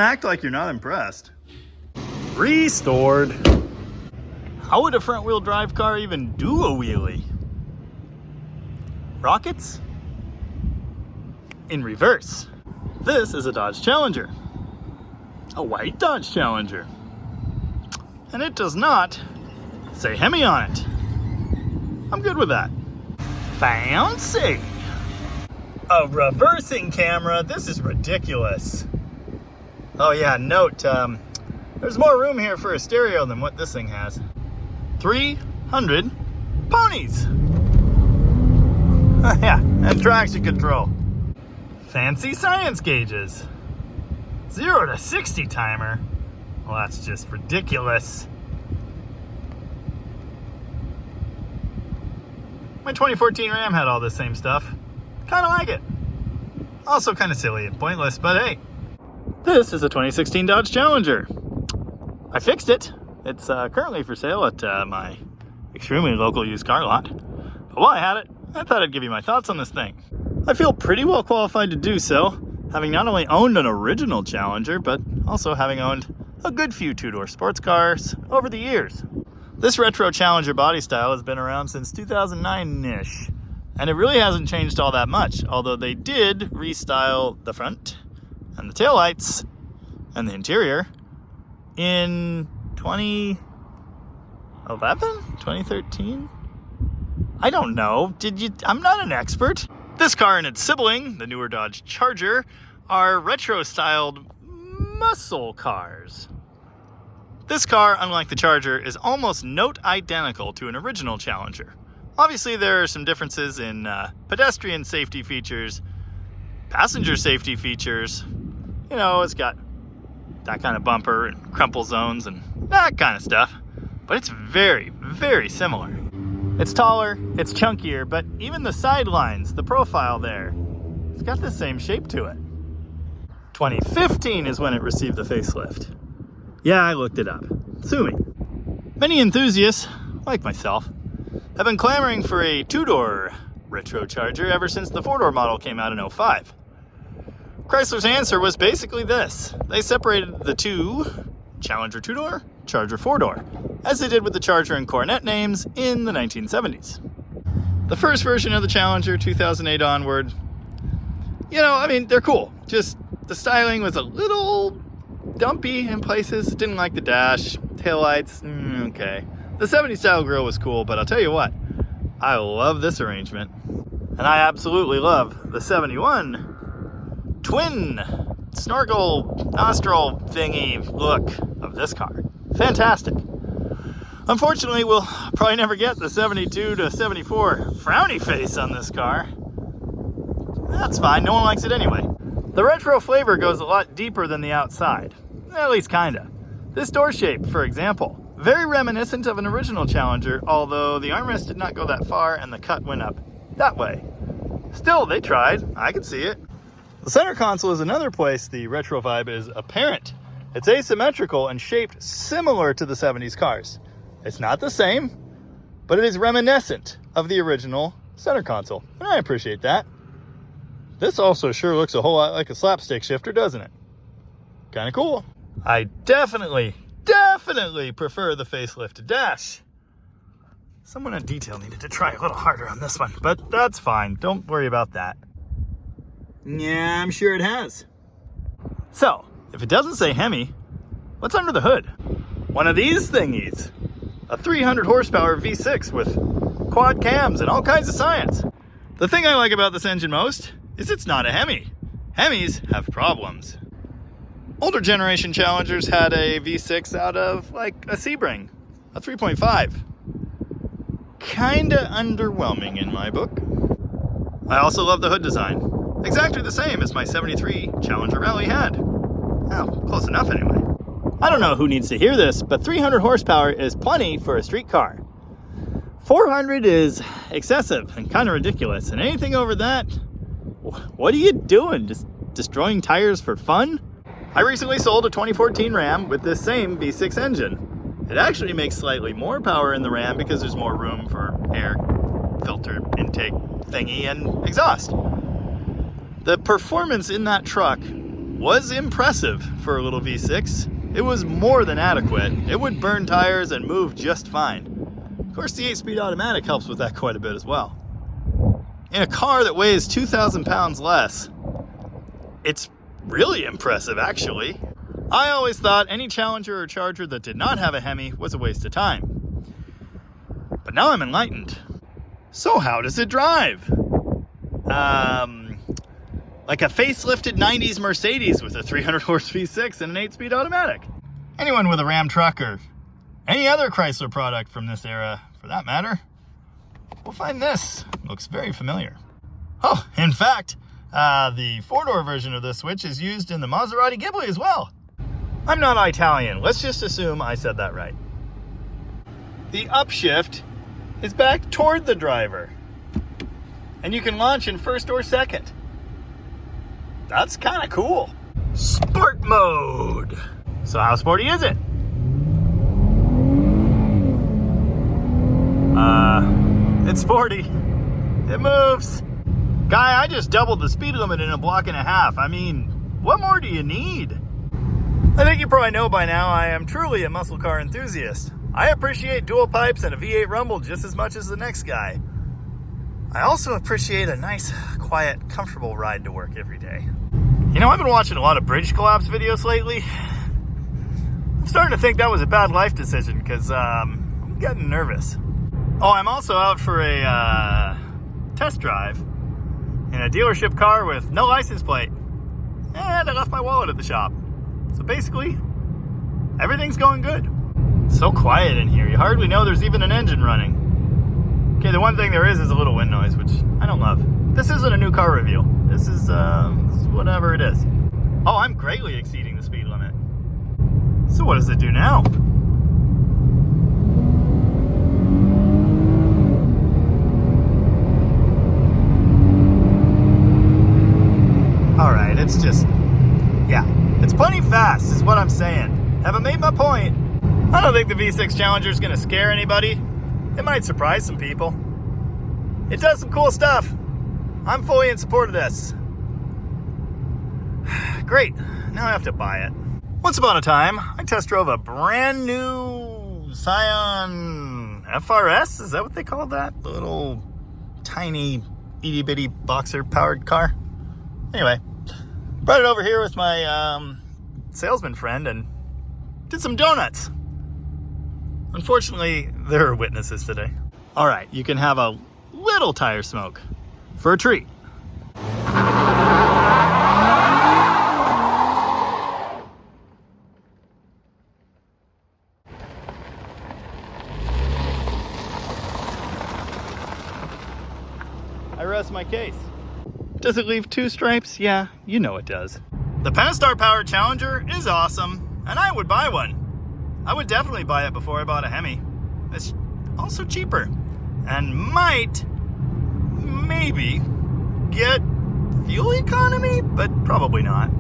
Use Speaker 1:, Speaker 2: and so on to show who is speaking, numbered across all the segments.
Speaker 1: act like you're not impressed. Restored. How would a front-wheel drive car even do a wheelie? Rockets? In reverse. This is a Dodge Challenger. A white Dodge Challenger. And it does not say Hemi on it. I'm good with that. Fancy. A reversing camera. This is ridiculous. Oh yeah, note, there's more room here for a stereo than what this thing has. 300 ponies. Yeah, and traction control. Fancy science gauges. 0 to 60 timer. Well, that's just ridiculous. My 2014 Ram had all this same stuff. Kind of like it. Also kind of silly and pointless, but hey. This is a 2016 Dodge Challenger. I fixed it. It's currently for sale at my extremely local used car lot. But while I had it, I thought I'd give you my thoughts on this thing. I feel pretty well qualified to do so, having not only owned an original Challenger, but also having owned a good few two-door sports cars over the years. This retro Challenger body style has been around since 2009-ish, and it really hasn't changed all that much, although they did restyle the front and the taillights and the interior in 2011, 2013? I don't know. I'm not an expert. This car and its sibling, the newer Dodge Charger, are retro-styled muscle cars. This car, unlike the Charger, is almost note identical to an original Challenger. Obviously, there are some differences in pedestrian safety features, passenger safety features. You know, it's got that kind of bumper and crumple zones and that kind of stuff. But it's very, very similar. It's taller, it's chunkier, but even the sidelines, the profile there, it's got the same shape to it. 2015 is when it received the facelift. Yeah, I looked it up. Sue me. Many enthusiasts, like myself, have been clamoring for a two-door retro Charger ever since the four-door model came out in 2005. Chrysler's answer was basically this. They separated the two, Challenger two-door, Charger four-door, as they did with the Charger and Coronet names in the 1970s. The first version of the Challenger, 2008 onward, you know, I mean, they're cool. Just the styling was a little dumpy in places. Didn't like the dash, taillights, okay. The 70s style grille was cool, but I'll tell you what, I love this arrangement. And I absolutely love the 71 twin snorkel nostril thingy look of this car. Fantastic. Unfortunately, we'll probably never get the 72 to 74 frowny face on this car. That's fine, no one likes it anyway. The retro flavor goes a lot deeper than the outside. At least kinda. This door shape, for example, very reminiscent of an original Challenger, although the armrest did not go that far and the cut went up that way. Still, they tried. I could see it. The center console is another place the retro vibe is apparent. It's asymmetrical and shaped similar to the 70s cars. It's not the same, but it is reminiscent of the original center console, and I appreciate that. This also sure looks a whole lot like a slapstick shifter, doesn't it? Kind of cool. I definitely prefer the facelifted dash. Someone in detail needed to try a little harder on this one, but that's fine. Don't worry about that. Yeah, I'm sure it has. So, if it doesn't say Hemi, what's under the hood? One of these thingies. A 300 horsepower V6 with quad cams and all kinds of science. The thing I like about this engine most is it's not a Hemi. Hemis have problems. Older generation Challengers had a V6 out of like a Sebring, a 3.5. Kinda underwhelming in my book. I also love the hood design. Exactly the same as my 73 Challenger Rally had. Well, close enough anyway. I don't know who needs to hear this, but 300 horsepower is plenty for a street car. 400 is excessive and kind of ridiculous, and anything over that, what are you doing? Just destroying tires for fun? I recently sold a 2014 Ram with this same V6 engine. It actually makes slightly more power in the Ram because there's more room for air filter intake thingy and exhaust. The performance in that truck was impressive for a little V6. It was more than adequate. It would burn tires and move just fine. Of course, the 8-speed automatic helps with that quite a bit as well. In a car that weighs 2,000 pounds less, it's really impressive, actually. I always thought any Challenger or Charger that did not have a Hemi was a waste of time. But now I'm enlightened. So how does it drive? Like a facelifted 90s Mercedes with a 300 horse V6 and an 8-speed automatic. Anyone with a Ram truck or any other Chrysler product from this era, for that matter, will find this. Looks very familiar. Oh, in fact, the 4-door version of this switch is used in the Maserati Ghibli as well. I'm not Italian. Let's just assume I said that right. The upshift is back toward the driver, and you can launch in first or second. That's kind of cool. Sport mode. So how sporty is it? It's sporty. It moves. Guy, I just doubled the speed limit in a block and a half. I mean, what more do you need? I think you probably know by now I am truly a muscle car enthusiast. I appreciate dual pipes and a V8 rumble just as much as the next guy. I also appreciate a nice, quiet, comfortable ride to work every day. You know, I've been watching a lot of bridge collapse videos lately. I'm starting to think that was a bad life decision because I'm getting nervous. Oh, I'm also out for a test drive in a dealership car with no license plate. And I left my wallet at the shop. So basically, everything's going good. It's so quiet in here. You hardly know there's even an engine running. Okay, the one thing there is a little wind noise, which I don't love. This isn't a new car review. This is whatever it is. Oh, I'm greatly exceeding the speed limit. So what does it do now? All right, it's just, yeah. It's plenty fast is what I'm saying. Haven't made my point. I don't think the V6 Challenger is going to scare anybody. It might surprise some people. It does some cool stuff. I'm fully in support of this. Great, now I have to buy it. Once upon a time, I test drove a brand new Scion FRS. Is that what they call that? The little tiny itty bitty boxer powered car. Anyway, brought it over here with my salesman friend and did some donuts. Unfortunately, there are witnesses today. All right, you can have a little tire smoke for a treat. I rest my case. Does it leave 2 stripes? Yeah, you know it does. The Pentastar powered Challenger is awesome, and I would buy one. I would definitely buy it before I bought a Hemi. It's also cheaper, and might, maybe, get fuel economy, but probably not.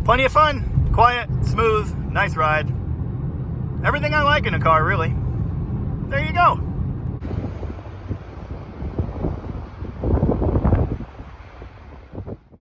Speaker 1: Plenty of fun, quiet, smooth, nice ride. Everything I like in a car, really. There you go.